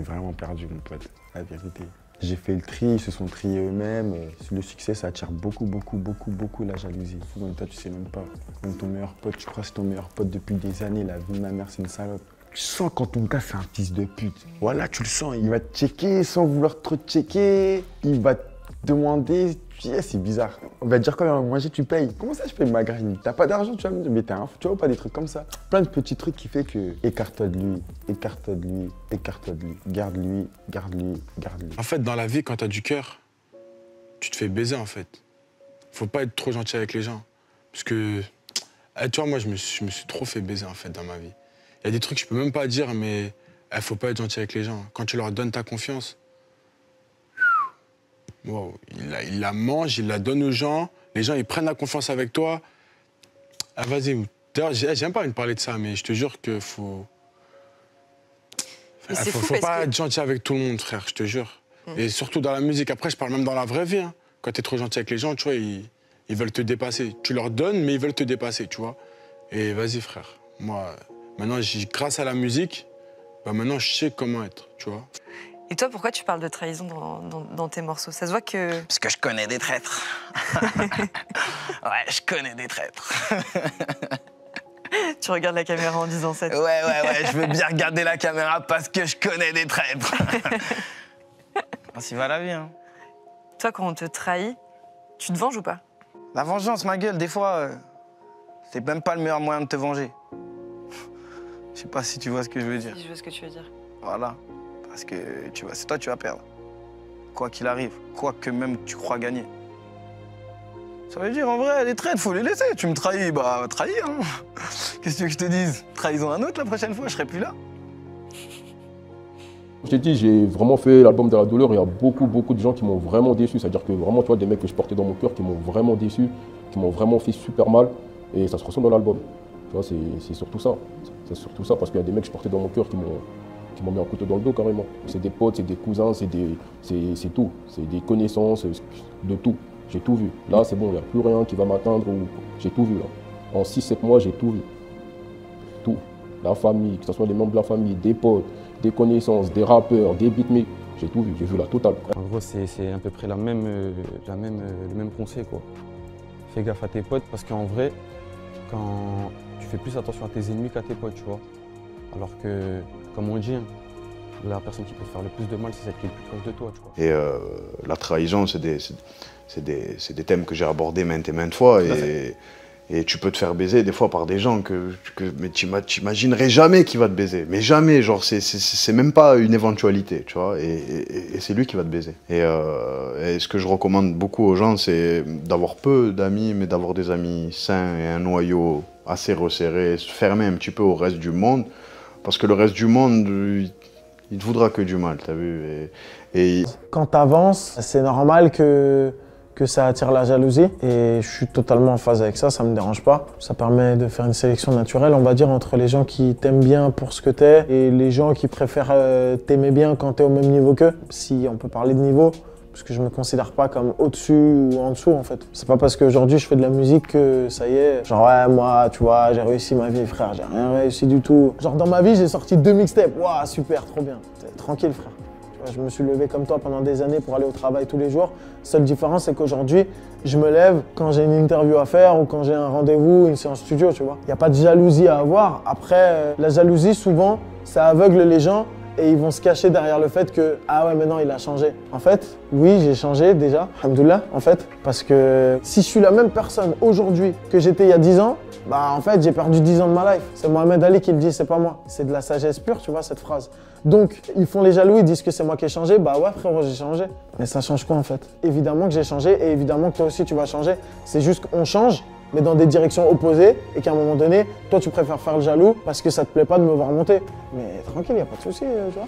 vraiment perdu, mon pote, la vérité. J'ai fait le tri, ils se sont triés eux-mêmes. Le succès, ça attire beaucoup la jalousie. Souvent, toi, tu sais même pas. Même ton meilleur pote, tu crois que c'est ton meilleur pote depuis des années. La vie de ma mère, c'est une salope. Tu sens quand ton gars, c'est un fils de pute. Voilà, tu le sens. Il va te checker sans vouloir trop te checker. Il va te demander. C'est bizarre. On va te dire quand même, manger, tu payes. Comment ça, je paye ma graine? T'as pas d'argent, tu vas me dire, mais t'es un fou, tu vois pas des trucs comme ça. Plein de petits trucs qui fait que écarte-toi de lui, écarte-toi de lui, écarte-toi de lui, garde-lui, garde-lui, garde-lui. En fait, dans la vie, quand t'as du cœur, tu te fais baiser, en fait. Faut pas être trop gentil avec les gens. Parce que, tu vois, moi, je me suis trop fait baiser, en fait, dans ma vie. Il y a des trucs que je peux même pas dire, mais faut pas être gentil avec les gens. Quand tu leur donnes ta confiance, wow, il la mange, il la donne aux gens, les gens ils prennent la confiance avec toi. Ah vas-y, d'ailleurs j'aime pas me parler de ça, mais je te jure que faut pas être gentil avec tout le monde, frère, je te jure. Et surtout dans la musique, après je parle même dans la vraie vie. Hein. Quand t'es trop gentil avec les gens, tu vois, ils veulent te dépasser. Tu leur donnes, mais ils veulent te dépasser, tu vois. Et vas-y frère, moi, maintenant grâce à la musique, bah, maintenant je sais comment être, tu vois. Et toi, pourquoi tu parles de trahison dans tes morceaux? Ça se voit que... Parce que je connais des traîtres. Ouais, je connais des traîtres. Tu regardes la caméra en disant ça. Ouais, je veux bien regarder la caméra parce que je connais des traîtres. Ainsi va la vie, hein. Toi, quand on te trahit, tu te venges ou pas? La vengeance, ma gueule, des fois, c'est même pas le meilleur moyen de te venger. Je sais pas si tu vois ce que je veux dire. Si je vois ce que tu veux dire. Voilà. Parce que c'est toi, tu vas perdre. Quoi qu'il arrive, quoi que même tu crois gagner. Ça veut dire, en vrai, les traites, faut les laisser. Tu me trahis, bah, trahis, hein. Qu'est-ce que tu veux que je te dise? Trahison un autre la prochaine fois, je serai plus là. Je t'ai dit, j'ai vraiment fait l'album de la douleur. Il y a beaucoup de gens qui m'ont vraiment déçu. C'est-à-dire que vraiment, tu vois, des mecs que je portais dans mon cœur qui m'ont vraiment déçu, qui m'ont vraiment fait super mal. Et ça se ressent dans l'album. Tu vois, c'est surtout ça. C'est surtout ça, parce qu'il y a des mecs que je portais dans mon cœur qui m'ont mis un couteau dans le dos carrément. C'est des potes, c'est des cousins, c'est tout. C'est des connaissances, de tout. J'ai tout vu. Là, c'est bon, il n'y a plus rien qui va m'atteindre. J'ai tout vu là. En 6-7 mois, j'ai tout vu. Tout. La famille, que ce soit les membres de la famille, des potes, des connaissances, des rappeurs, des beatmakers. J'ai tout vu, j'ai vu la totale. En gros, c'est à peu près le même conseil, quoi. Fais gaffe à tes potes parce qu'en vrai, quand tu fais plus attention à tes ennemis qu'à tes potes, tu vois. Alors que, comme on dit, la personne qui peut te faire le plus de mal, c'est celle qui est le plus proche de toi, tu vois. Et la trahison, c'est des thèmes que j'ai abordés maintes et maintes fois. Et tu peux te faire baiser des fois par des gens mais tu n'imaginerais jamais qu'il va te baiser. Mais jamais, genre, c'est même pas une éventualité, tu vois. Et c'est lui qui va te baiser. Et ce que je recommande beaucoup aux gens, c'est d'avoir peu d'amis, mais d'avoir des amis sains et un noyau assez resserré, se fermer un petit peu au reste du monde. Parce que le reste du monde, il te voudra que du mal, t'as vu. Quand t'avances, c'est normal que ça attire la jalousie et je suis totalement en phase avec ça, ça me dérange pas. Ça permet de faire une sélection naturelle, on va dire, entre les gens qui t'aiment bien pour ce que t'es et les gens qui préfèrent t'aimer bien quand t'es au même niveau qu'eux, si on peut parler de niveau. Parce que je me considère pas comme au-dessus ou en dessous en fait. C'est pas parce qu'aujourd'hui je fais de la musique que ça y est, genre ouais moi tu vois j'ai réussi ma vie frère, j'ai rien réussi du tout. Genre dans ma vie j'ai sorti 2 mixtapes, waouh super, trop bien. Tranquille frère. Tu vois, je me suis levé comme toi pendant des années pour aller au travail tous les jours. Seule différence c'est qu'aujourd'hui je me lève quand j'ai une interview à faire ou quand j'ai un rendez-vous, une séance studio, tu vois. Il n'y a pas de jalousie à avoir. Après la jalousie souvent ça aveugle les gens. Et ils vont se cacher derrière le fait que « Ah ouais, mais non, il a changé ». En fait, oui, j'ai changé déjà, alhamdoulilah, en fait. Parce que si je suis la même personne aujourd'hui que j'étais il y a 10 ans, bah en fait, j'ai perdu 10 ans de ma life. C'est Mohamed Ali qui le dit, c'est pas moi. C'est de la sagesse pure, tu vois, cette phrase. Donc, ils font les jaloux, ils disent que c'est moi qui ai changé. Bah ouais, frérot, j'ai changé. Mais ça change quoi, en fait? Évidemment que j'ai changé et évidemment que toi aussi, tu vas changer. C'est juste qu'on change, mais dans des directions opposées, et qu'à un moment donné, toi tu préfères faire le jaloux parce que ça te plaît pas de me voir monter. Mais tranquille, y a pas de souci, tu vois.